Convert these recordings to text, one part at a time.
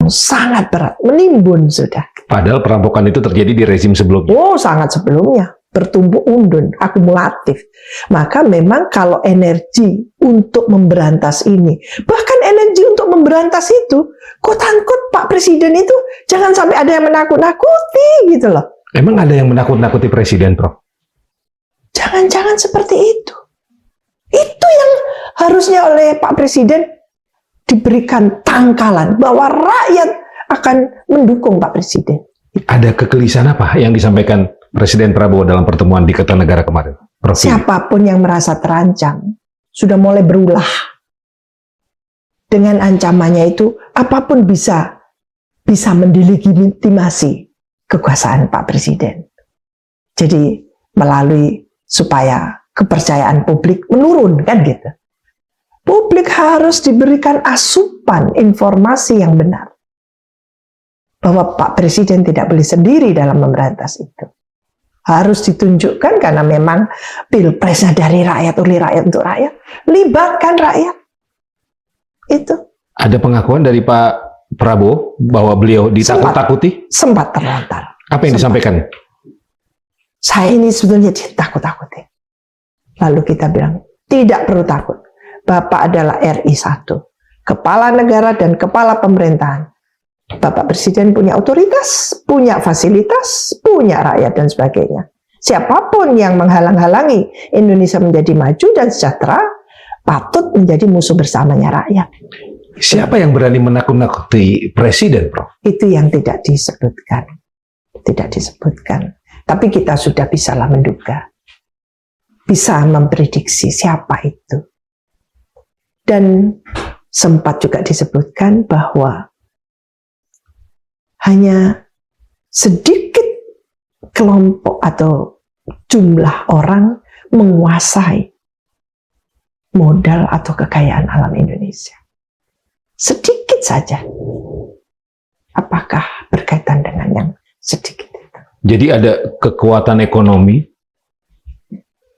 yang sangat berat, menimbun sudah. Padahal perampokan itu terjadi di rezim sebelumnya. Oh, sangat sebelumnya, bertumpuk undun, akumulatif. Maka memang kalau energi untuk memberantas ini, bahkan energi untuk memberantas itu, quote-unquote Pak Presiden itu jangan sampai ada yang menakut-nakuti gitu loh. Emang ada yang menakut-nakuti Presiden, Prof? Jangan-jangan seperti itu. Itu yang harusnya oleh Pak Presiden diberikan tangkalan bahwa rakyat akan mendukung Pak Presiden. Ada kegelisahan apa yang disampaikan Presiden Prabowo dalam pertemuan di Kertanegara kemarin, Prof? Siapapun yang merasa terancam sudah mulai berulah. Dengan ancamannya itu, apapun bisa mendelegitimasi kekuasaan Pak Presiden. Jadi melalui supaya kepercayaan publik menurun, kan gitu. Publik harus diberikan asupan informasi yang benar. Bahwa Pak Presiden tidak boleh sendiri dalam memberantas itu. Harus ditunjukkan karena memang pilpresnya dari rakyat, oleh rakyat untuk rakyat. Libatkan rakyat. Itu. Ada pengakuan dari Pak Prabowo bahwa beliau ditakut-takuti? Sempat terlontar. Apa yang disampaikan? Saya ini sebetulnya ditakut-takuti. Lalu kita bilang, tidak perlu takut. Bapak adalah RI 1. Kepala negara dan kepala pemerintahan. Bapak Presiden punya otoritas, punya fasilitas, punya rakyat dan sebagainya. Siapapun yang menghalang-halangi Indonesia menjadi maju dan sejahtera, patut menjadi musuh bersamanya rakyat. Siapa yang berani menakut-nakuti Presiden, Prof? Itu yang tidak disebutkan. Tidak disebutkan. Tapi kita sudah bisalah menduga. Bisa memprediksi siapa itu. Dan sempat juga disebutkan bahwa hanya sedikit kelompok atau jumlah orang menguasai modal atau kekayaan alam Indonesia. Sedikit saja. Apakah berkaitan dengan yang sedikit itu? Jadi ada kekuatan ekonomi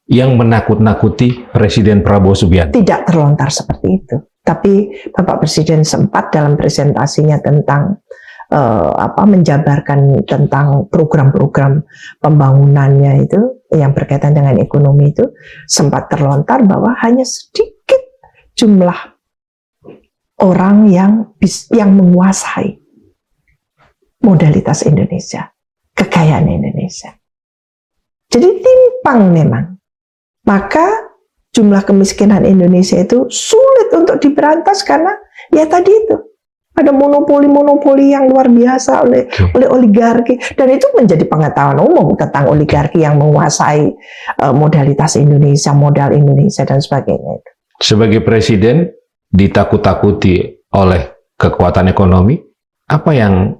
yang menakut-nakuti Presiden Prabowo Subianto? Tidak terlontar seperti itu. Tapi Bapak Presiden sempat dalam presentasinya tentang menjabarkan tentang program-program pembangunannya itu yang berkaitan dengan ekonomi itu sempat terlontar bahwa hanya sedikit jumlah orang yang menguasai modalitas Indonesia, kekayaan Indonesia. Jadi timpang memang. Maka jumlah kemiskinan Indonesia itu sulit untuk diberantas karena ya tadi itu. Ada monopoli-monopoli yang luar biasa oleh oligarki. Dan itu menjadi pengetahuan umum tentang oligarki yang menguasai modalitas Indonesia, modal Indonesia, dan sebagainya. Sebagai Presiden ditakut-takuti oleh kekuatan ekonomi, apa yang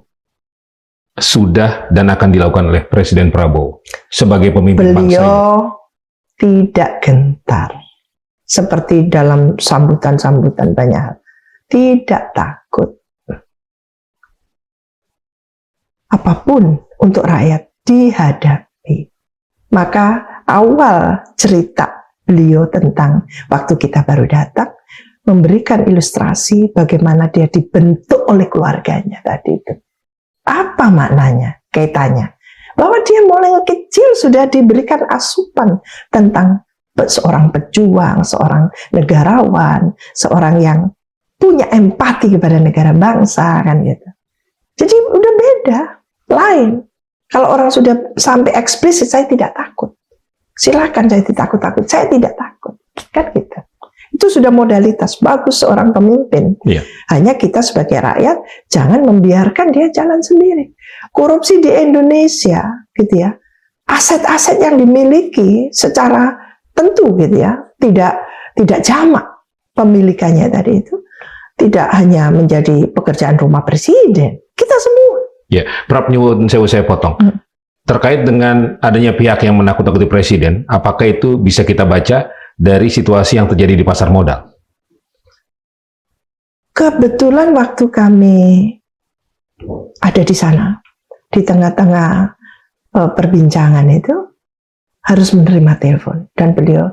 sudah dan akan dilakukan oleh Presiden Prabowo sebagai pemimpin bangsa ini? Beliau tidak gentar. Seperti dalam sambutan-sambutan banyak hal. Tidak takut. Apapun untuk rakyat dihadapi. Maka awal cerita beliau tentang waktu kita baru datang memberikan ilustrasi bagaimana dia dibentuk oleh keluarganya tadi itu. Apa maknanya, kaitannya? Bahwa dia mulai kecil sudah diberikan asupan tentang seorang pejuang, seorang negarawan, seorang yang punya empati kepada negara bangsa, kan gitu. Jadi udah beda. Lain. Kalau orang sudah sampai eksplisit, saya tidak takut. Silakan saya takut-takut, saya tidak takut. Kan gitu. Itu sudah modalitas bagus seorang pemimpin. Iya. Hanya kita sebagai rakyat jangan membiarkan dia jalan sendiri. Korupsi di Indonesia, gitu ya. Aset-aset yang dimiliki secara tentu, gitu ya, tidak jamak pemilikannya tadi itu. Tidak hanya menjadi pekerjaan rumah presiden, kita semua. Ya, Prof, nyuwun sewu saya potong. Terkait dengan adanya pihak yang menakut-nakuti Presiden, apakah itu bisa kita baca dari situasi yang terjadi di pasar modal? Kebetulan waktu kami ada di sana, di tengah-tengah perbincangan itu, harus menerima telepon. Dan beliau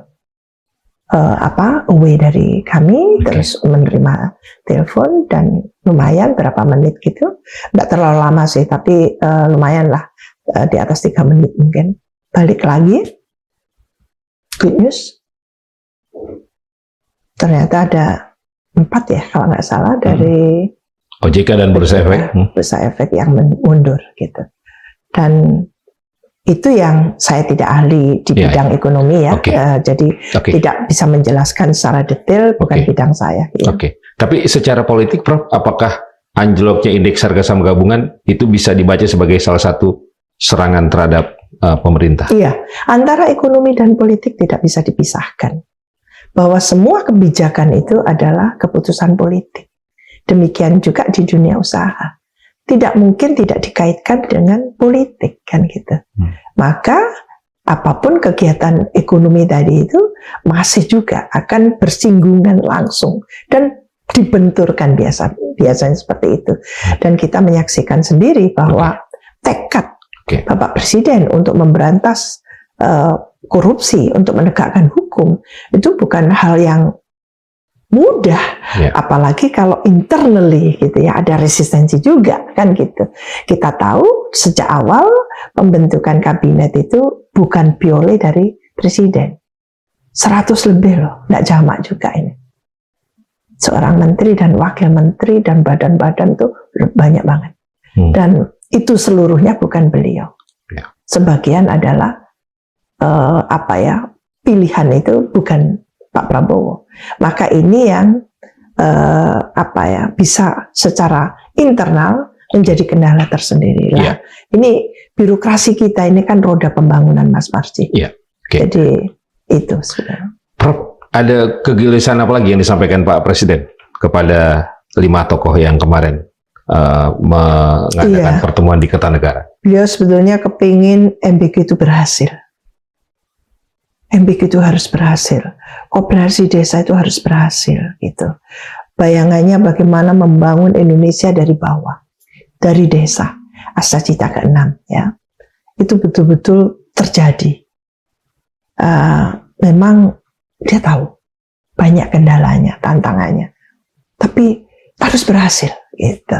away dari kami, terus menerima telepon dan lumayan berapa menit gitu, nggak terlalu lama sih, tapi lumayan lah, di atas 3 menit mungkin. Balik lagi, good news, ternyata ada 4 ya kalau nggak salah dari OJK dan Bursa Efek, Bursa Efek yang mundur gitu. Dan itu yang saya tidak ahli di bidang ekonomi ya, jadi tidak bisa menjelaskan secara detail, bukan bidang saya. Ya. Tapi secara politik, Prof, apakah anjloknya indeks harga saham gabungan itu bisa dibaca sebagai salah satu serangan terhadap pemerintah? Iya, antara ekonomi dan politik tidak bisa dipisahkan. Bahwa semua kebijakan itu adalah keputusan politik. Demikian juga di dunia usaha. Tidak mungkin tidak dikaitkan dengan politik kan gitu. Maka apapun kegiatan ekonomi tadi itu masih juga akan bersinggungan langsung dan dibenturkan biasanya seperti itu. Dan kita menyaksikan sendiri bahwa tekad Bapak Presiden untuk memberantas korupsi, untuk menegakkan hukum itu bukan hal yang mudah, apalagi kalau internally gitu ya, ada resistensi juga kan gitu. Kita tahu sejak awal pembentukan kabinet itu bukan piole dari presiden, 100 lebih loh, nggak jamak juga ini. Seorang menteri dan wakil menteri dan badan-badan tuh banyak banget, dan itu seluruhnya bukan beliau. Sebagian adalah pilihan itu bukan Pak Prabowo. Maka ini yang bisa secara internal menjadi kendala tersendiri lah. Ini birokrasi kita ini kan roda pembangunan, Mas Marci. Jadi itu sebenarnya. Prof, ada kegelisahan apa lagi yang disampaikan Pak Presiden kepada 5 tokoh yang kemarin mengadakan pertemuan di Kertanegara? Beliau sebetulnya kepingin MBK itu berhasil. MBK itu harus berhasil, koperasi desa itu harus berhasil gitu. Bayangannya bagaimana membangun Indonesia dari bawah, dari desa, Asa Cita ke-6 ya. Itu betul-betul terjadi. Memang dia tahu banyak kendalanya, tantangannya, tapi harus berhasil gitu.